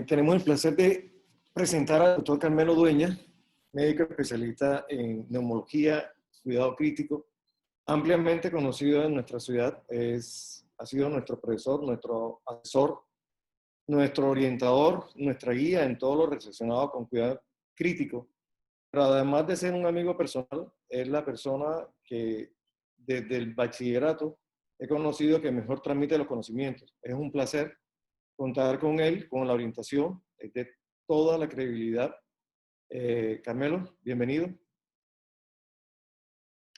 Tenemos el placer de presentar al doctor Carmelo Dueña, médico especialista en neumología, cuidado crítico, ampliamente conocido en nuestra ciudad. Ha sido nuestro profesor, nuestro asesor, nuestro orientador, nuestra guía en todo lo relacionado con cuidado crítico. Pero además de ser un amigo personal, es la persona que desde el bachillerato he conocido que mejor transmite los conocimientos. Es un placer contar con él, con la orientación, es de toda la credibilidad. Carmelo, bienvenido.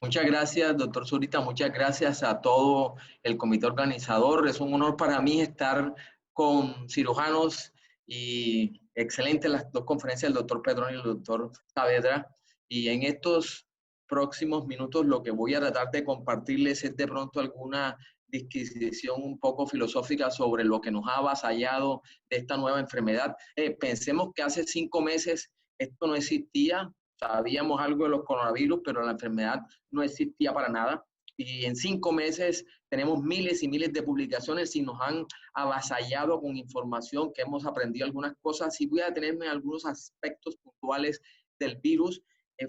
Muchas gracias, doctor Zurita. Muchas gracias a todo el comité organizador. Es un honor para mí estar con cirujanos y excelentes las dos conferencias del doctor Pedrón y el doctor Saavedra. Y en estos próximos minutos lo que voy a tratar de compartirles es de pronto alguna disquisición un poco filosófica sobre lo que nos ha avasallado de esta nueva enfermedad. Pensemos que hace 5 meses esto no existía. Sabíamos algo de los coronavirus, pero la enfermedad no existía para nada. Y en 5 meses tenemos miles y miles de publicaciones y nos han avasallado con información que hemos aprendido algunas cosas. Y voy a detenerme en algunos aspectos puntuales del virus,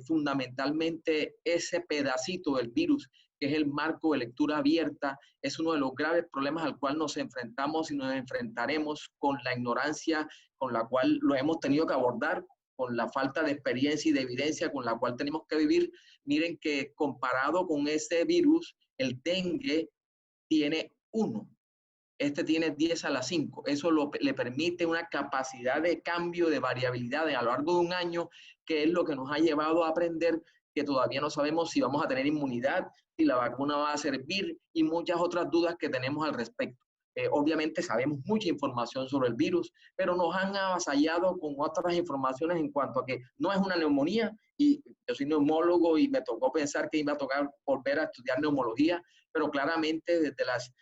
fundamentalmente ese pedacito del virus que es el marco de lectura abierta, es uno de los graves problemas al cual nos enfrentamos y nos enfrentaremos con la ignorancia con la cual lo hemos tenido que abordar, con la falta de experiencia y de evidencia con la cual tenemos que vivir. Miren que comparado con ese virus, el dengue tiene 1. Este tiene 10 a la 5. Eso le permite una capacidad de cambio, de variabilidad a lo largo de un año, que es lo que nos ha llevado a aprender que todavía no sabemos si vamos a tener inmunidad, si la vacuna va a servir y muchas otras dudas que tenemos al respecto. Obviamente sabemos mucha información sobre el virus, pero nos han avasallado con otras informaciones en cuanto a que no es una neumonía, y yo soy neumólogo y me tocó pensar que iba a tocar volver a estudiar neumología, pero claramente desde las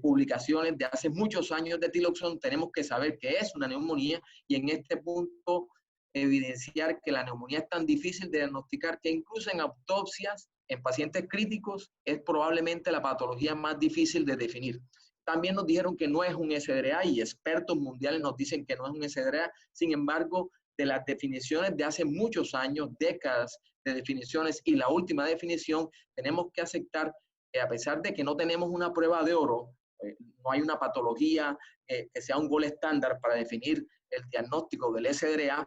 publicaciones de hace muchos años de Tillotson tenemos que saber que es una neumonía, y en este punto evidenciar que la neumonía es tan difícil de diagnosticar que incluso en autopsias en pacientes críticos es probablemente la patología más difícil de definir. También nos dijeron que no es un SDRA y expertos mundiales nos dicen que no es un SDRA. Sin embargo, de las definiciones de hace muchos años, décadas de definiciones y la última definición, tenemos que aceptar que a pesar de que no tenemos una prueba de oro, no hay una patología que sea un gol estándar para definir el diagnóstico del SDRA,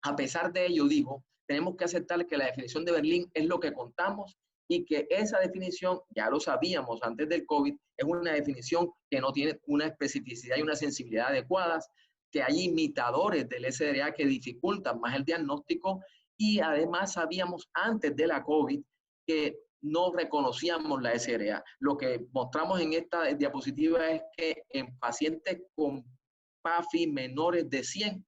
a pesar de ello, digo, tenemos que aceptar que la definición de Berlín es lo que contamos y que esa definición, ya lo sabíamos antes del COVID, es una definición que no tiene una especificidad y una sensibilidad adecuadas, que hay imitadores del SDRA que dificultan más el diagnóstico, y además sabíamos antes de la COVID que no reconocíamos la SDRA. Lo que mostramos en esta diapositiva es que en pacientes con PAFI menores de 100,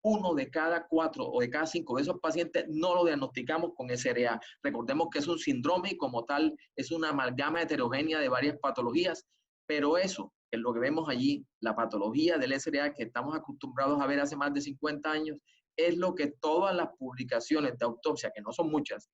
1 de cada 4 o de cada 5 de esos pacientes no lo diagnosticamos con SDRA. Recordemos que es un síndrome y como tal es una amalgama heterogénea de varias patologías, pero eso es lo que vemos allí, la patología del SDRA que estamos acostumbrados a ver hace más de 50 años, es lo que todas las publicaciones de autopsia, que no son muchas,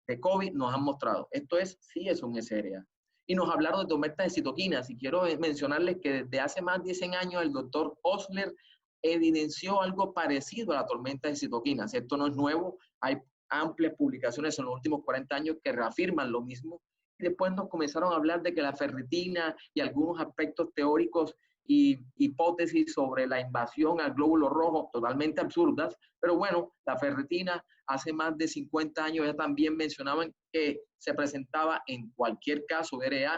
de COVID nos han mostrado. Esto sí es un SDRA. Y nos hablaron de tormentas de citoquinas, y quiero mencionarles que desde hace más de 100 años el doctor Osler evidenció algo parecido a la tormenta de citoquinas. Esto no es nuevo, hay amplias publicaciones en los últimos 40 años que reafirman lo mismo. Y después nos comenzaron a hablar de que la ferritina y algunos aspectos teóricos y hipótesis sobre la invasión al glóbulo rojo, totalmente absurdas, pero bueno, la ferritina hace más de 50 años ya también mencionaban que se presentaba en cualquier caso de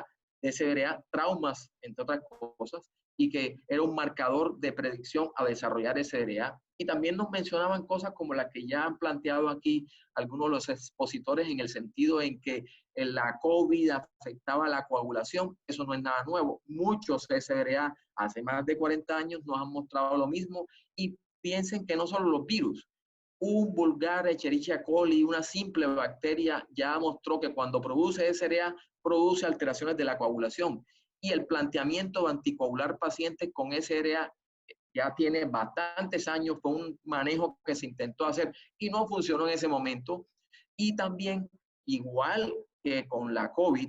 SDRA, traumas, entre otras cosas, y que era un marcador de predicción a desarrollar SDRA. Y también nos mencionaban cosas como las que ya han planteado aquí algunos de los expositores, en el sentido en que la COVID afectaba la coagulación. Eso no es nada nuevo. Muchos SDRA hace más de 40 años nos han mostrado lo mismo, y piensen que no solo los virus, un vulgar Escherichia coli, una simple bacteria, ya mostró que cuando produce SDRA, produce alteraciones de la coagulación. Y el planteamiento de anticoagular pacientes con SDRA ya tiene bastantes años, fue un manejo que se intentó hacer y no funcionó en ese momento. Y también, igual que con la COVID,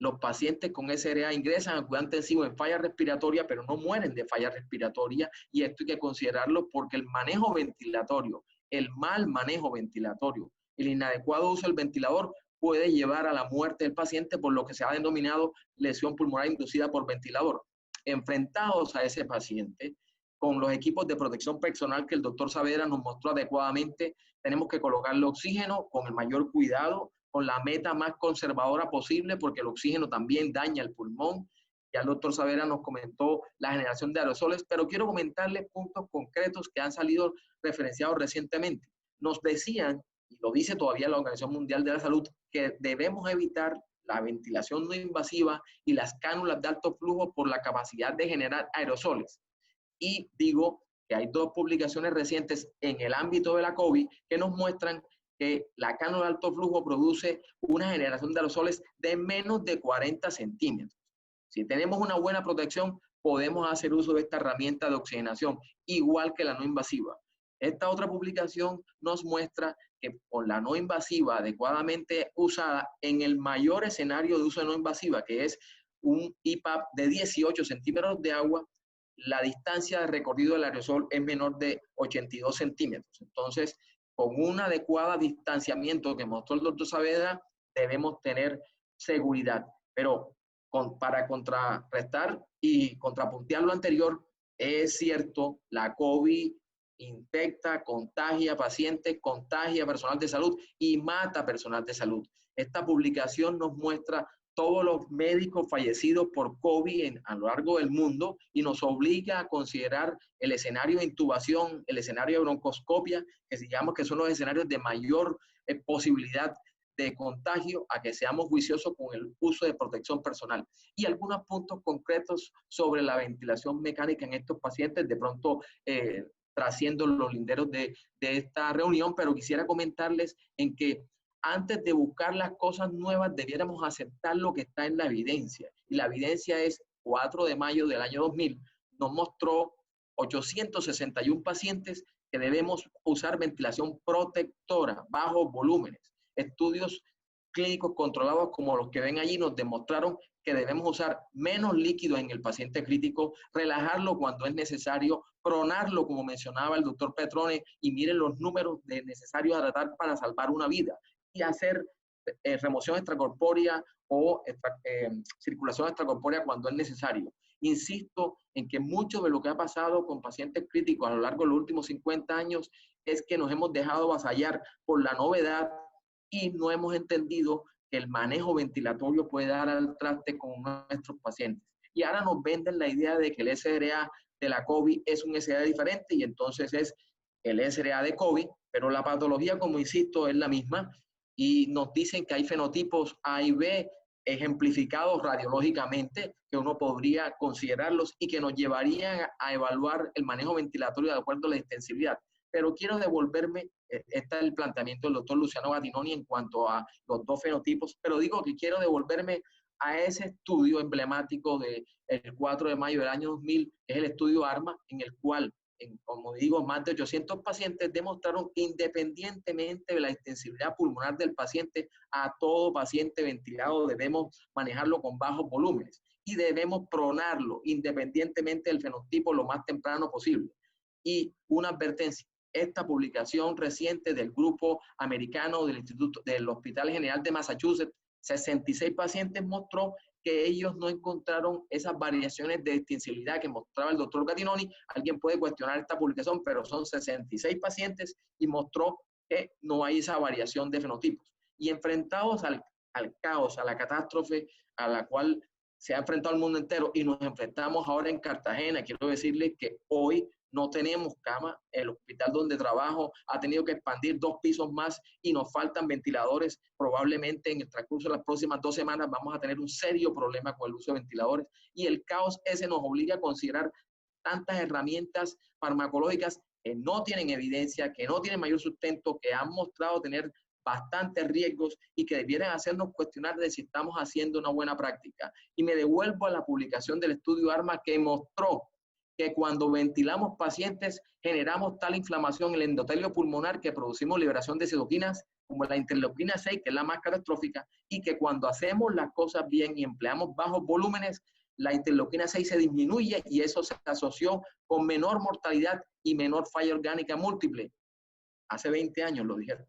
los pacientes con SRA ingresan a cuidado intensivo en falla respiratoria, pero no mueren de falla respiratoria, y esto hay que considerarlo porque el manejo ventilatorio, el mal manejo ventilatorio, el inadecuado uso del ventilador puede llevar a la muerte del paciente por lo que se ha denominado lesión pulmonar inducida por ventilador. Enfrentados a ese paciente, con los equipos de protección personal que el doctor Saavedra nos mostró adecuadamente, tenemos que colocarle oxígeno con el mayor cuidado, con la meta más conservadora posible, porque el oxígeno también daña el pulmón. Ya el doctor Saavedra nos comentó la generación de aerosoles, pero quiero comentarles puntos concretos que han salido referenciados recientemente. Nos decían, y lo dice todavía la Organización Mundial de la Salud, que debemos evitar la ventilación no invasiva y las cánulas de alto flujo por la capacidad de generar aerosoles. Y digo que hay dos publicaciones recientes en el ámbito de la COVID que nos muestran que la cánula de alto flujo produce una generación de aerosoles de menos de 40 centímetros. Si tenemos una buena protección, podemos hacer uso de esta herramienta de oxigenación, igual que la no invasiva. Esta otra publicación nos muestra que con la no invasiva adecuadamente usada, en el mayor escenario de uso de no invasiva, que es un IPAP de 18 centímetros de agua, la distancia de recorrido del aerosol es menor de 82 centímetros. Entonces, con un adecuado distanciamiento que mostró el doctor Saavedra, debemos tener seguridad. Pero para contrarrestar y contrapuntear lo anterior, es cierto, la COVID infecta, contagia pacientes, contagia personal de salud y mata personal de salud. Esta publicación nos muestra todos los médicos fallecidos por COVID a lo largo del mundo y nos obliga a considerar el escenario de intubación, el escenario de broncoscopia, que digamos que son los escenarios de mayor posibilidad de contagio, a que seamos juiciosos con el uso de protección personal. Y algunos puntos concretos sobre la ventilación mecánica en estos pacientes, de pronto trasciendo los linderos de esta reunión, pero quisiera comentarles en que antes de buscar las cosas nuevas, debiéramos aceptar lo que está en la evidencia. Y la evidencia es 4 de mayo del año 2000, nos mostró 861 pacientes que debemos usar ventilación protectora, bajos volúmenes. Estudios clínicos controlados como los que ven allí nos demostraron que debemos usar menos líquido en el paciente crítico, relajarlo cuando es necesario, pronarlo, como mencionaba el doctor Petrone, y miren los números necesarios a tratar para salvar una vida, y hacer remoción extracorpórea o circulación extracorpórea cuando es necesario. Insisto en que mucho de lo que ha pasado con pacientes críticos a lo largo de los últimos 50 años es que nos hemos dejado avasallar por la novedad y no hemos entendido que el manejo ventilatorio puede dar al traste con nuestros pacientes. Y ahora nos venden la idea de que el SRA de la COVID es un SRA diferente y entonces es el SRA de COVID, pero la patología, como insisto, es la misma y nos dicen que hay fenotipos A y B ejemplificados radiológicamente que uno podría considerarlos y que nos llevarían a evaluar el manejo ventilatorio de acuerdo a la intensividad. Pero quiero devolverme, este es el planteamiento del doctor Luciano Gattinoni en cuanto a los dos fenotipos, pero digo que quiero devolverme a ese estudio emblemático del 4 de mayo del año 2000, que es el estudio ARMA, en el cual, como digo, más de 800 pacientes demostraron que independientemente de la intensividad pulmonar del paciente, a todo paciente ventilado debemos manejarlo con bajos volúmenes y debemos pronarlo independientemente del fenotipo lo más temprano posible. Y una advertencia, esta publicación reciente del grupo americano del Hospital General de Massachusetts, 66 pacientes, mostró que ellos no encontraron esas variaciones de extensibilidad que mostraba el doctor Gattinoni. Alguien puede cuestionar esta publicación, pero son 66 pacientes y mostró que no hay esa variación de fenotipos. Y enfrentados al caos, a la catástrofe a la cual se ha enfrentado el mundo entero y nos enfrentamos ahora en Cartagena, quiero decirles que hoy no tenemos cama, el hospital donde trabajo ha tenido que expandir 2 pisos más y nos faltan ventiladores. Probablemente en el transcurso de las próximas 2 semanas vamos a tener un serio problema con el uso de ventiladores y el caos ese nos obliga a considerar tantas herramientas farmacológicas que no tienen evidencia, que no tienen mayor sustento, que han mostrado tener bastantes riesgos y que debieran hacernos cuestionar de si estamos haciendo una buena práctica. Y me devuelvo a la publicación del estudio ARMA que mostró que cuando ventilamos pacientes generamos tal inflamación en el endotelio pulmonar que producimos liberación de citoquinas como la interleuquina 6, que es la más catastrófica, y que cuando hacemos las cosas bien y empleamos bajos volúmenes, la interleuquina 6 se disminuye y eso se asoció con menor mortalidad y menor falla orgánica múltiple. Hace 20 años lo dijeron.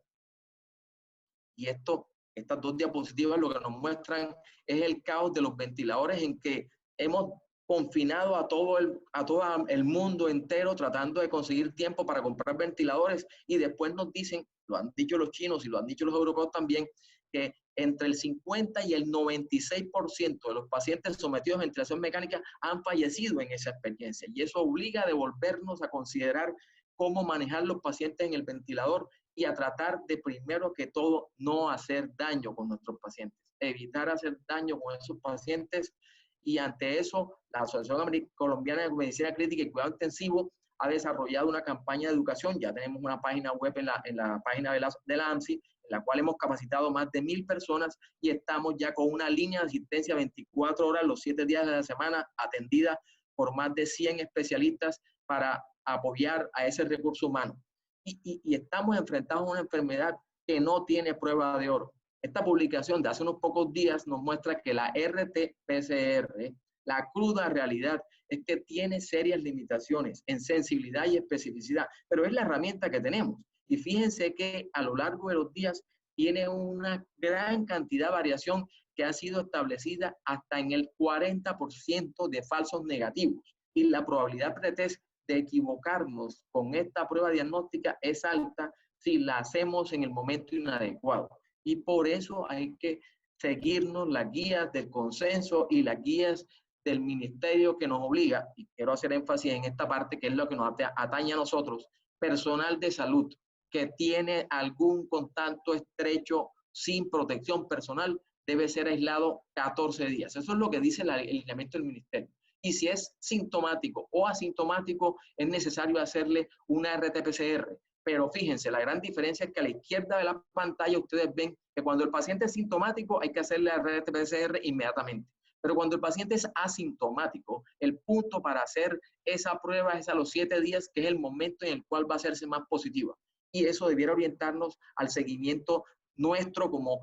Y estas dos diapositivas lo que nos muestran es el caos de los ventiladores en que hemos confinado a todo el mundo entero tratando de conseguir tiempo para comprar ventiladores y después nos dicen, lo han dicho los chinos y lo han dicho los europeos también, que entre el 50 y el 96% de los pacientes sometidos a ventilación mecánica han fallecido en esa experiencia y eso obliga a devolvernos a considerar cómo manejar los pacientes en el ventilador y a tratar de primero que todo no hacer daño con nuestros pacientes, evitar hacer daño con esos pacientes y ante eso la Asociación Colombiana de Medicina Crítica y Cuidado Intensivo ha desarrollado una campaña de educación, ya tenemos una página web en la página de la AMSI, en la cual hemos capacitado más de 1,000 personas y estamos ya con una línea de asistencia 24 horas los 7 días de la semana atendida por más de 100 especialistas para apoyar a ese recurso humano. Y estamos enfrentados a una enfermedad que no tiene prueba de oro. Esta publicación de hace unos pocos días nos muestra que la RT-PCR, la cruda realidad, es que tiene serias limitaciones en sensibilidad y especificidad, pero es la herramienta que tenemos. Y fíjense que a lo largo de los días tiene una gran cantidad de variación que ha sido establecida hasta en el 40% de falsos negativos. Y la probabilidad pretest de equivocarnos con esta prueba diagnóstica es alta si la hacemos en el momento inadecuado. Y por eso hay que seguirnos las guías del consenso y las guías del ministerio que nos obliga, y quiero hacer énfasis en esta parte que es lo que nos atañe a nosotros, personal de salud que tiene algún contacto estrecho sin protección personal debe ser aislado 14 días. Eso es lo que dice el lineamiento del ministerio. Y si es sintomático o asintomático, es necesario hacerle una RT-PCR. Pero fíjense, la gran diferencia es que a la izquierda de la pantalla ustedes ven que cuando el paciente es sintomático hay que hacerle la RT-PCR inmediatamente. Pero cuando el paciente es asintomático, el punto para hacer esa prueba es a los 7 días, que es el momento en el cual va a hacerse más positiva. Y eso debiera orientarnos al seguimiento nuestro como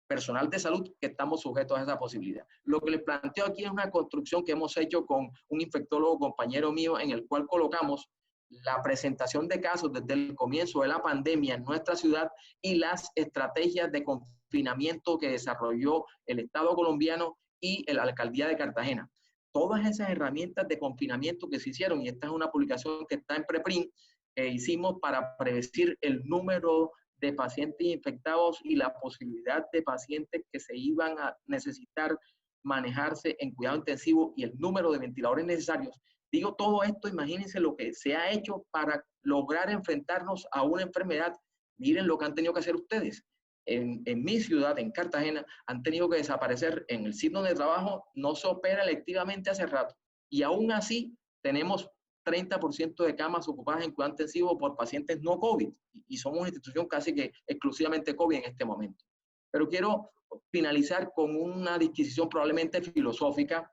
personal de salud que estamos sujetos a esa posibilidad. Lo que les planteo aquí es una construcción que hemos hecho con un infectólogo compañero mío en el cual colocamos la presentación de casos desde el comienzo de la pandemia en nuestra ciudad y las estrategias de confinamiento que desarrolló el Estado colombiano y la Alcaldía de Cartagena. Todas esas herramientas de confinamiento que se hicieron, y esta es una publicación que está en preprint, que hicimos para predecir el número de pacientes infectados y la posibilidad de pacientes que se iban a necesitar manejarse en cuidado intensivo y el número de ventiladores necesarios. Digo todo esto, imagínense lo que se ha hecho para lograr enfrentarnos a una enfermedad. Miren lo que han tenido que hacer ustedes. En mi ciudad, en Cartagena, han tenido que desaparecer en el sitio de trabajo, no se opera electivamente hace rato. Y aún así tenemos 30% de camas ocupadas en cuidado intensivo por pacientes no COVID. Y somos una institución casi que exclusivamente COVID en este momento. Pero quiero finalizar con una disquisición probablemente filosófica.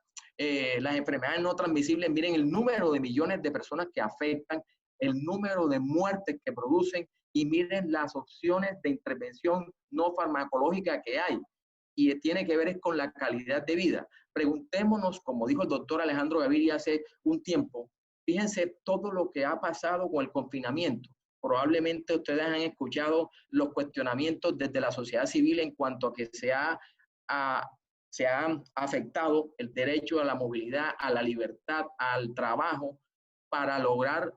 Las enfermedades no transmisibles, miren el número de millones de personas que afectan, el número de muertes que producen y miren las opciones de intervención no farmacológica que hay. Y tiene que ver con la calidad de vida. Preguntémonos, como dijo el doctor Alejandro Gaviria hace un tiempo, fíjense todo lo que ha pasado con el confinamiento. Probablemente ustedes han escuchado los cuestionamientos desde la sociedad civil en cuanto a que se ha afectado el derecho a la movilidad, a la libertad, al trabajo, para lograr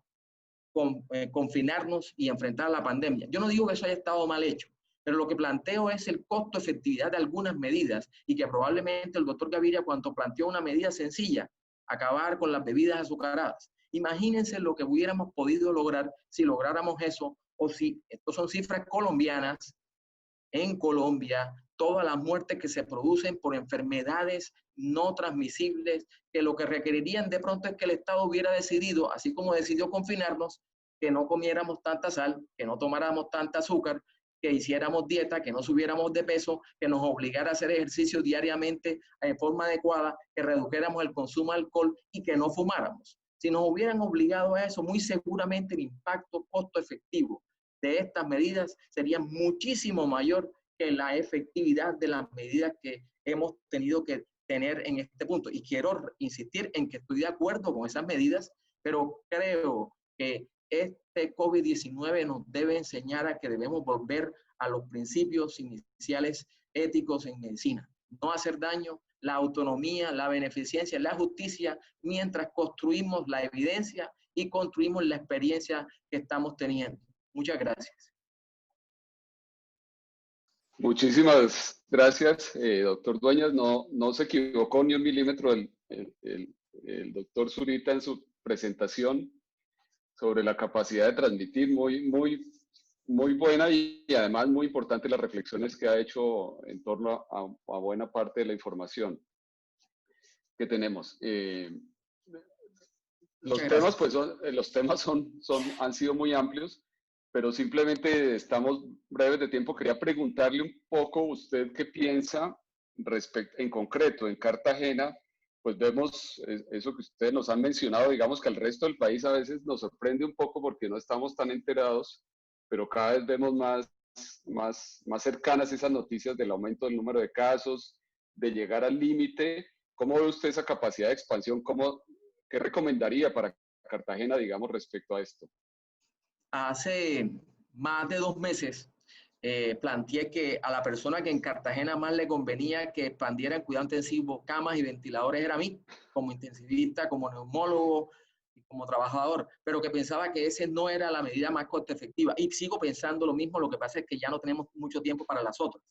confinarnos y enfrentar la pandemia. Yo no digo que eso haya estado mal hecho, pero lo que planteo es el costo-efectividad de algunas medidas y que probablemente el doctor Gaviria, cuando planteó una medida sencilla, acabar con las bebidas azucaradas. Imagínense lo que hubiéramos podido lograr si lográramos eso, o si, estos son cifras colombianas, en Colombia, todas las muertes que se producen por enfermedades no transmisibles, que lo que requerirían de pronto es que el Estado hubiera decidido, así como decidió confinarnos, que no comiéramos tanta sal, que no tomáramos tanta azúcar, que hiciéramos dieta, que no subiéramos de peso, que nos obligara a hacer ejercicio diariamente en forma adecuada, que redujéramos el consumo de alcohol y que no fumáramos. Si nos hubieran obligado a eso, muy seguramente el impacto costo efectivo de estas medidas sería muchísimo mayor que la efectividad de las medidas que hemos tenido que tener en este punto. Y quiero insistir en que estoy de acuerdo con esas medidas, pero creo que este COVID-19 nos debe enseñar a que debemos volver a los principios iniciales éticos en medicina. No hacer daño, la autonomía, la beneficencia, la justicia, mientras construimos la evidencia y construimos la experiencia que estamos teniendo. Muchas gracias. Muchísimas gracias, doctor Dueñas. No se equivocó ni un milímetro el doctor Zurita en su presentación sobre la capacidad de transmitir, muy buena y además muy importante las reflexiones que ha hecho en torno a buena parte de la información que tenemos. Los temas han sido muy amplios, pero simplemente estamos breves de tiempo. Quería preguntarle un poco usted qué piensa en concreto en Cartagena. Pues vemos eso que ustedes nos han mencionado, digamos que al resto del país a veces nos sorprende un poco porque no estamos tan enterados, pero cada vez vemos más cercanas esas noticias del aumento del número de casos, de llegar al límite. ¿Cómo ve usted esa capacidad de expansión? ¿Qué recomendaría para Cartagena, digamos, respecto a esto? Hace más de 2 meses planteé que a la persona que en Cartagena más le convenía que expandiera en cuidado intensivo camas y ventiladores era a mí, como intensivista, como neumólogo y como trabajador, pero que pensaba que ese no era la medida más coste efectiva. Y sigo pensando lo mismo, lo que pasa es que ya no tenemos mucho tiempo para las otras.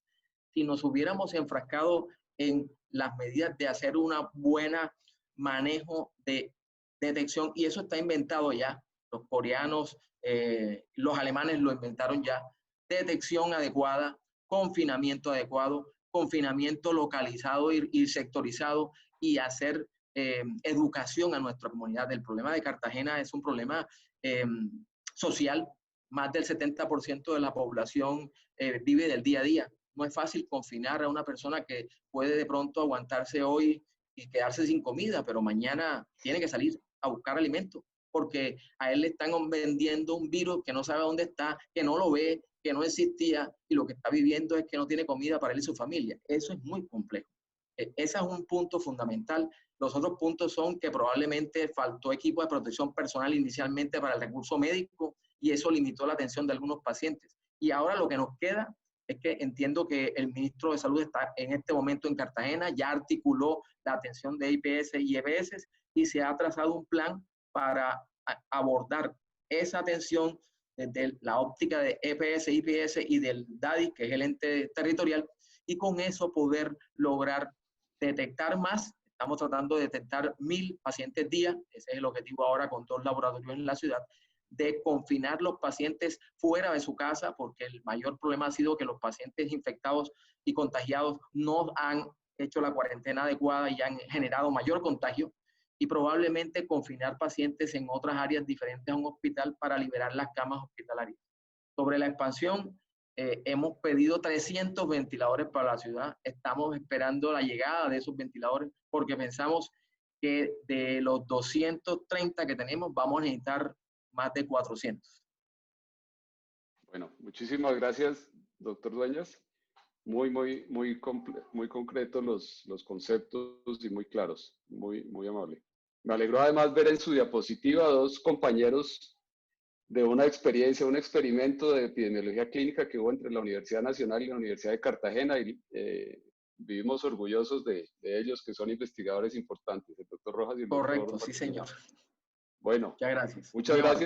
Si nos hubiéramos enfrascado en las medidas de hacer una buena manejo de detección, y eso está inventado ya, los coreanos, los alemanes lo inventaron ya, detección adecuada, confinamiento adecuado, confinamiento localizado y sectorizado, y hacer educación a nuestra comunidad. El problema de Cartagena es un problema social. Más del 70% de la población vive del día a día. No es fácil confinar a una persona que puede de pronto aguantarse hoy y quedarse sin comida, pero mañana tiene que salir a buscar alimento, porque a él le están vendiendo un virus que no sabe dónde está, que no lo ve, que no existía, y lo que está viviendo es que no tiene comida para él y su familia. Eso es muy complejo. Ese es un punto fundamental. Los otros puntos son que probablemente faltó equipo de protección personal inicialmente para el recurso médico, y eso limitó la atención de algunos pacientes. Y ahora lo que nos queda es que entiendo que el ministro de Salud está en este momento en Cartagena, ya articuló la atención de IPS y EPS, y se ha trazado un plan para abordar esa atención desde la óptica de EPS, IPS y del DADI, que es el ente territorial, y con eso poder lograr detectar más. Estamos tratando de detectar 1.000 pacientes día, ese es el objetivo ahora con 2 laboratorios en la ciudad, de confinar los pacientes fuera de su casa, porque el mayor problema ha sido que los pacientes infectados y contagiados no han hecho la cuarentena adecuada y han generado mayor contagio, y probablemente confinar pacientes en otras áreas diferentes a un hospital para liberar las camas hospitalarias. Sobre la expansión, hemos pedido 300 ventiladores para la ciudad. Estamos esperando la llegada de esos ventiladores porque pensamos que de los 230 que tenemos vamos a necesitar más de 400. Bueno, muchísimas gracias, doctor Dueñas. Muy concretos los conceptos y muy claros, muy amable. Me alegró además ver en su diapositiva 2 compañeros de una experiencia, un experimento de epidemiología clínica que hubo entre la Universidad Nacional y la Universidad de Cartagena, y vivimos orgullosos de ellos, que son investigadores importantes, el doctor Rojas y el Correcto, doctor... sí, señor. Bueno, muchas gracias. Muchas gracias.